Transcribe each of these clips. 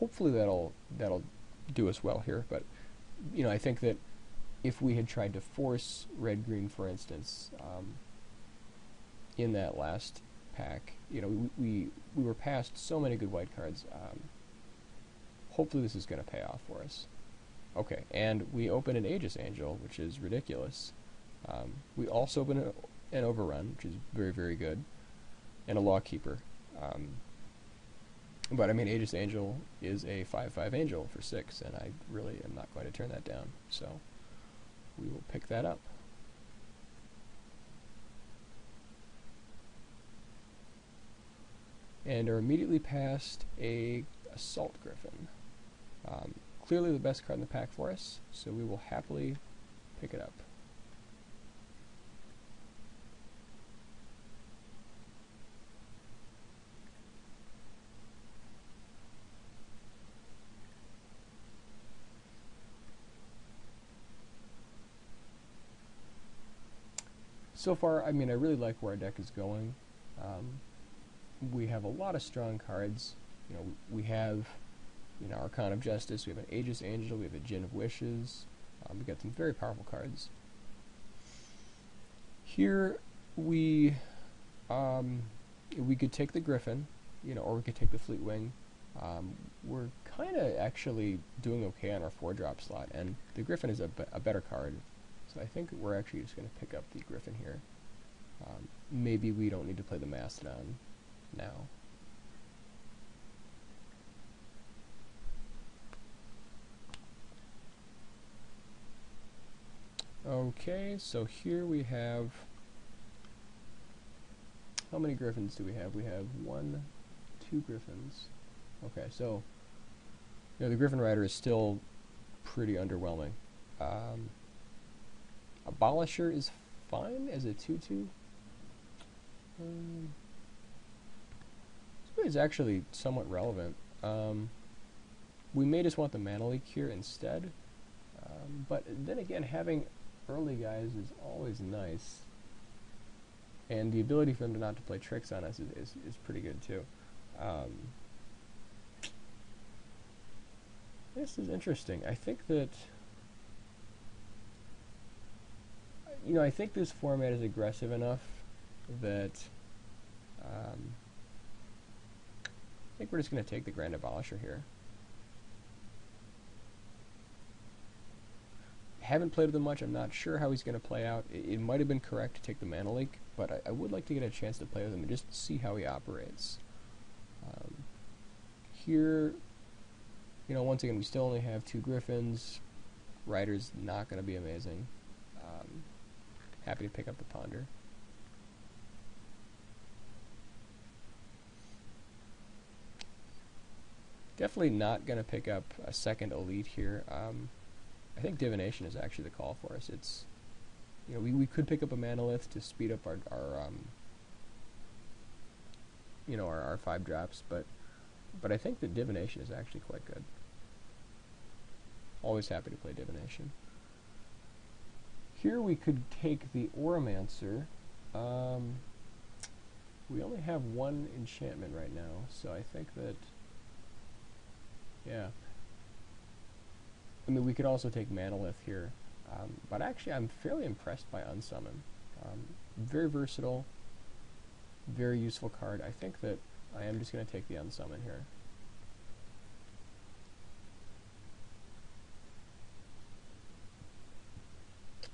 hopefully that'll do us well here. But I think that if we had tried to force red-green, for instance, in that last pack, we were past so many good white cards. Hopefully this is going to pay off for us. Okay, and we open an Aegis Angel, which is ridiculous. We also open an Overrun, which is very, very good, and a Lawkeeper. But I mean, Aegis Angel is a 5/5 Angel for 6, and I really am not going to turn that down. So we will pick that up. And are immediately past a Assault Griffin. Clearly the best card in the pack for us, so we will happily pick it up. So far, I mean, I really like where our deck is going. We have a lot of strong cards. We have, Archon of Justice, we have an Aegis Angel, we have a Djinn of Wishes. We got some very powerful cards. Here, we could take the Griffin, or we could take the Fleetwing. We're kind of actually doing okay on our 4-drop slot, and the Griffin is a better card. So I think we're actually just going to pick up the Griffin here. Maybe we don't need to play the Mastodon now. Okay, so here we have... How many Griffins do we have? We have 1, 2 Griffins. Okay, so the Griffin Rider is still pretty underwhelming. Abolisher is fine as a 2/2. It's actually somewhat relevant. We may just want the Mana Leak here instead. But then again, having early guys is always nice. And the ability for them not to play tricks on us is pretty good too. This is interesting. I think that... I think this format is aggressive enough that I think we're just going to take the Grand Abolisher here. Haven't played with him much. I'm not sure how he's going to play out. It might have been correct to take the Mana Leak, but I would like to get a chance to play with him and just see how he operates. Here, once again, we still only have 2 Griffins. Rider's not going to be amazing. Happy to pick up the Ponder. Definitely not going to pick up a second Elite here. I think Divination is actually the call for us. It's, we could pick up a Manolith to speed up our 5 drops, but I think that Divination is actually quite good. Always happy to play Divination. Here we could take the Oromancer. We only have 1 enchantment right now, so I think that, yeah. I mean, we could also take Manolith here, but actually I'm fairly impressed by Unsummon. Very versatile, very useful card. I think that I am just going to take the Unsummon here.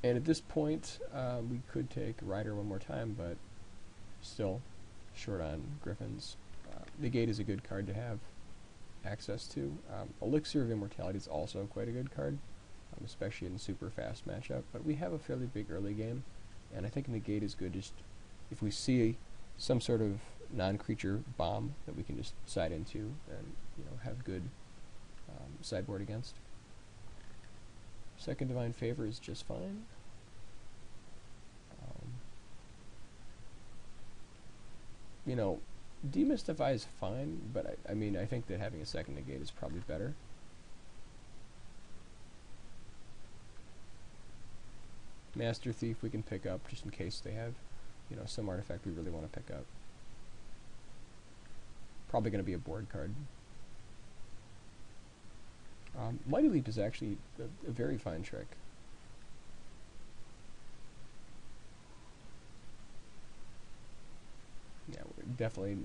And at this point, we could take Rider one more time, but still short on Griffins. Negate is a good card to have access to. Elixir of Immortality is also quite a good card, especially in super fast matchup. But we have a fairly big early game, and I think Negate is good just if we see some sort of non-creature bomb that we can just side into and have good sideboard against. Second Divine Favor is just fine. Demystify is fine, but I mean, I think that having a second negate is probably better. Master Thief we can pick up just in case they have, some artifact we really want to pick up. Probably going to be a board card. Mighty Leap is actually a very fine trick. Yeah, we're definitely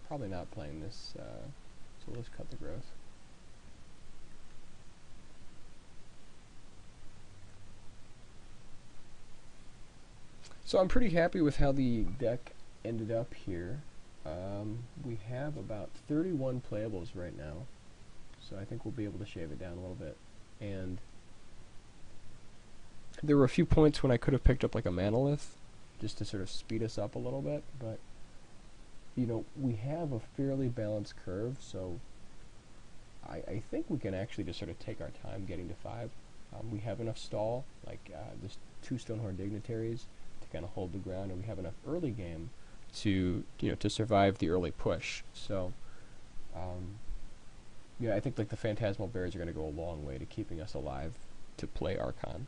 probably not playing this, so let's cut the growth. So I'm pretty happy with how the deck ended up here. We have about 31 playables right now, so I think we'll be able to shave it down a little bit. And there were a few points when I could have picked up like a Manolith, just to sort of speed us up a little bit, but you know, we have a fairly balanced curve, so I think we can actually just sort of take our time getting to 5. We have enough stall, like there's 2 Stonehorn Dignitaries to kind of hold the ground, and we have enough early game to, you know, to survive the early push. So yeah, I think like the Phantasmal Bears are going to go a long way to keeping us alive to play Archon.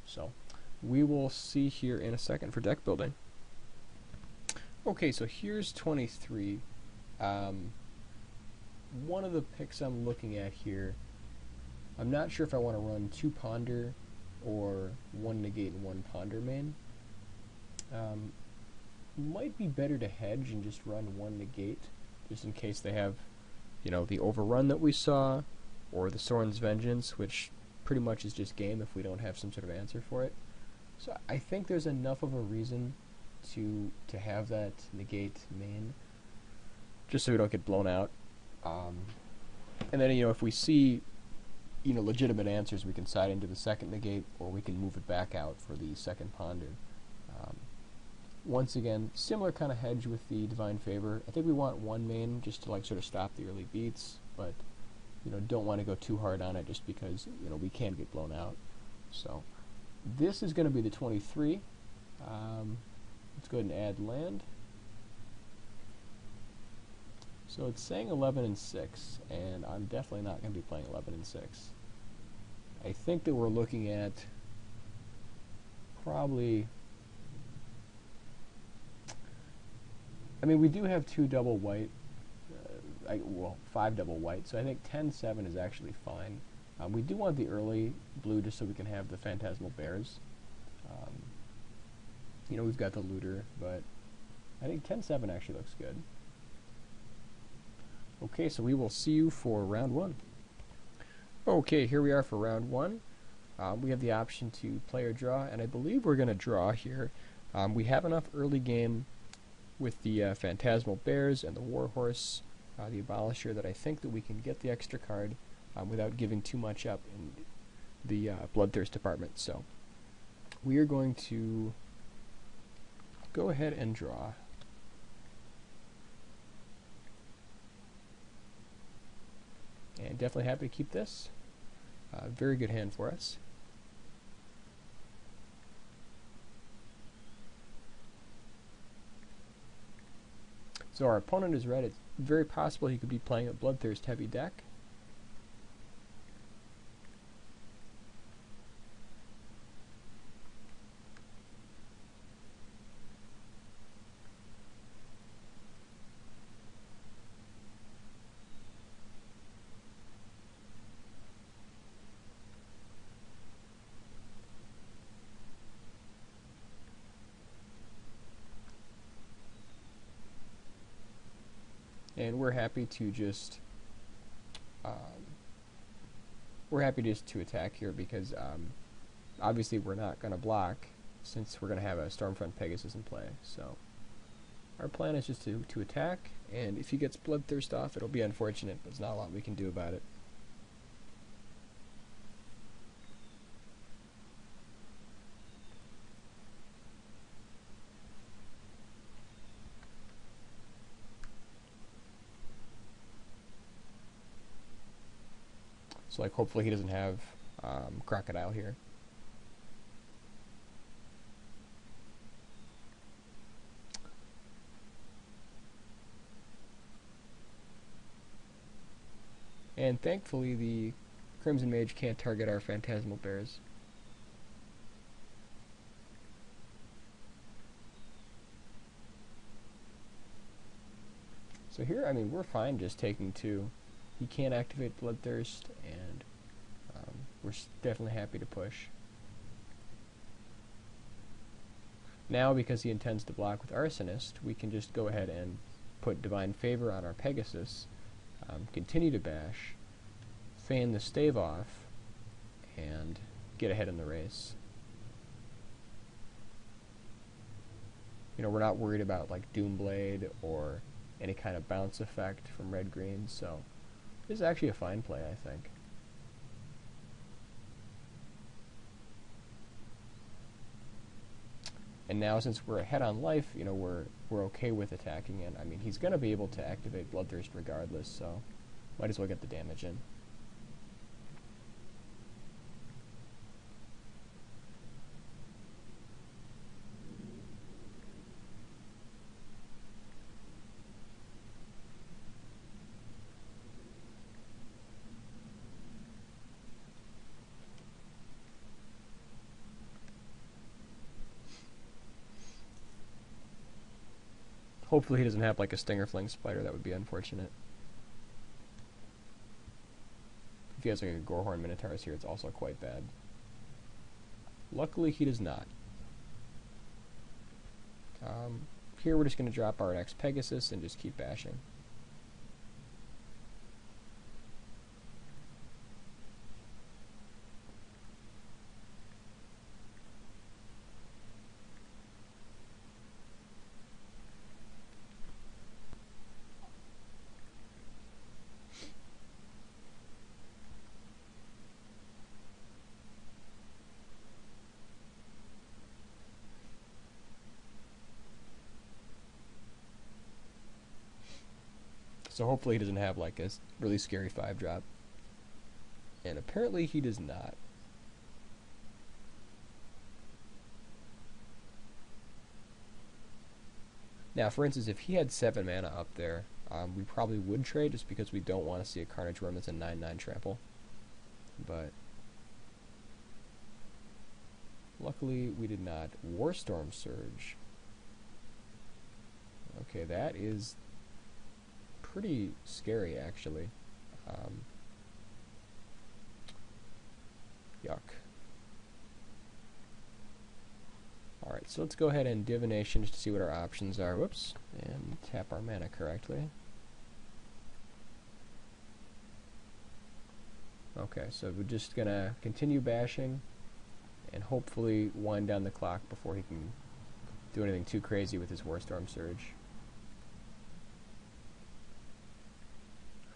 So we will see here in a second for deck building. Okay, so here's 23. One of the picks I'm looking at here, I'm not sure if I want to run 2 Ponder or 1 Negate and 1 Ponder main. Might be better to hedge and just run 1 Negate, just in case they have, you know, the Overrun that we saw, or the Sorin's Vengeance, which pretty much is just game if we don't have some sort of answer for it. So I think there's enough of a reason to have that Negate main, just so we don't get blown out. And then, you know, if we see, you know, legitimate answers, we can side into the second Negate, or we can move it back out for the second Ponder. Once again, similar kind of hedge with the Divine Favor. I think we want 1 main just to like sort of stop the early beats, but you know, don't want to go too hard on it just because, you know, we can get blown out. So this is going to be the 23. Let's go ahead and add land. So it's saying 11 and 6, and I'm definitely not going to be playing 11 and 6. I think that we're looking at probably, I mean, we do have 2 double white, well, 5 double white, so I think 10-7 is actually fine. We do want the early blue just so we can have the Phantasmal Bears. You know, we've got the Looter, but I think 10-7 actually looks good. Okay, so we will see you for round 1. Okay, here we are for round 1. We have the option to play or draw, and I believe we're going to draw here. We have enough early game with the Phantasmal Bears and the Warhorse, the Abolisher, that I think that we can get the extra card without giving too much up in the Bloodthirst department. So we are going to go ahead and draw. And definitely happy to keep this. Very good hand for us. So our opponent is red. It's very possible he could be playing a Bloodthirst heavy deck. And we're happy to just to attack here because obviously we're not going to block since we're going to have a Stormfront Pegasus in play. So our plan is just to attack, and if he gets Bloodthirst off, it'll be unfortunate, but there's not a lot we can do about it. So like hopefully he doesn't have Crocodile here. And thankfully the Crimson Mage can't target our Phantasmal Bears. So here, I mean, we're fine just taking 2. he can't activate Bloodthirst, and we're definitely happy to push. Now, because he intends to block with Arsonist, we can just go ahead and put Divine Favor on our Pegasus, continue to bash, fan the stave off, and get ahead in the race. You know, we're not worried about like Doomblade or any kind of bounce effect from red-green, so this is actually a fine play, I think. And now, since we're ahead on life, you know, we're okay with attacking it. I mean, he's going to be able to activate Bloodthirst regardless, so might as well get the damage in. Hopefully he doesn't have like a Stinger Fling Spider. That would be unfortunate. If he has like a Gorehorn Minotaurus here, it's also quite bad. Luckily he does not. Here we're just going to drop our next Pegasus and just keep bashing. So hopefully he doesn't have like a really scary 5-drop. And apparently he does not. Now, for instance, if he had 7 mana up there, we probably would trade just because we don't want to see a Carnage Worm that's a 9/9 trample. But luckily we did not. Warstorm Surge. Okay, that is pretty scary, actually. Yuck. Alright, so let's go ahead and Divination just to see what our options are. Whoops. And tap our mana correctly. Okay, so we're just gonna continue bashing and hopefully wind down the clock before he can do anything too crazy with his Warstorm Surge.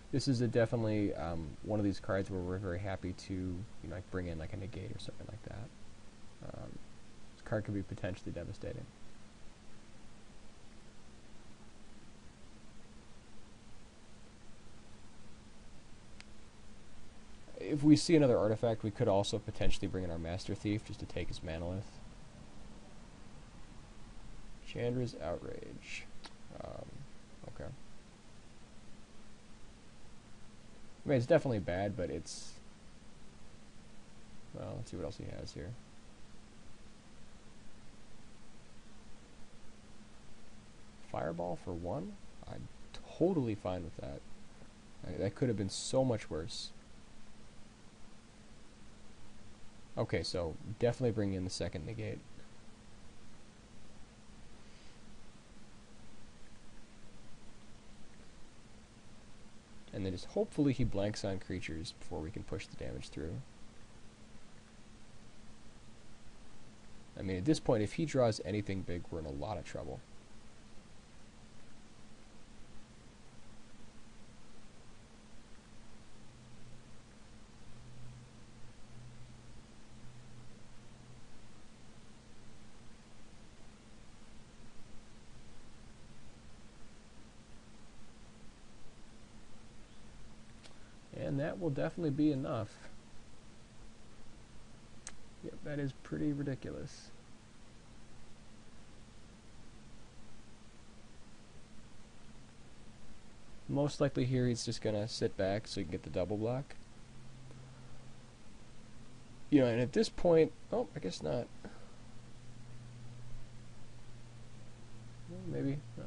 This is definitely one of these cards where we're very happy to, you know, like bring in like a negate or something like that. This card could be potentially devastating. If we see another artifact, we could also potentially bring in our Master Thief just to take his Manolith. Chandra's Outrage. Okay. I mean, it's definitely bad, but it's... Well, let's see what else he has here. Fireball for 1? I'm totally fine with that. That could have been so much worse. Okay, so definitely bring in the second negate. And then just hopefully he blanks on creatures before we can push the damage through. I mean, at this point, if he draws anything big, we're in a lot of trouble. And that will definitely be enough. Yep, that is pretty ridiculous. Most likely here he's just gonna sit back so he can get the double block. You know, and at this point, oh, I guess not. Well, maybe, no.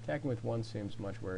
Attacking with 1 seems much worse.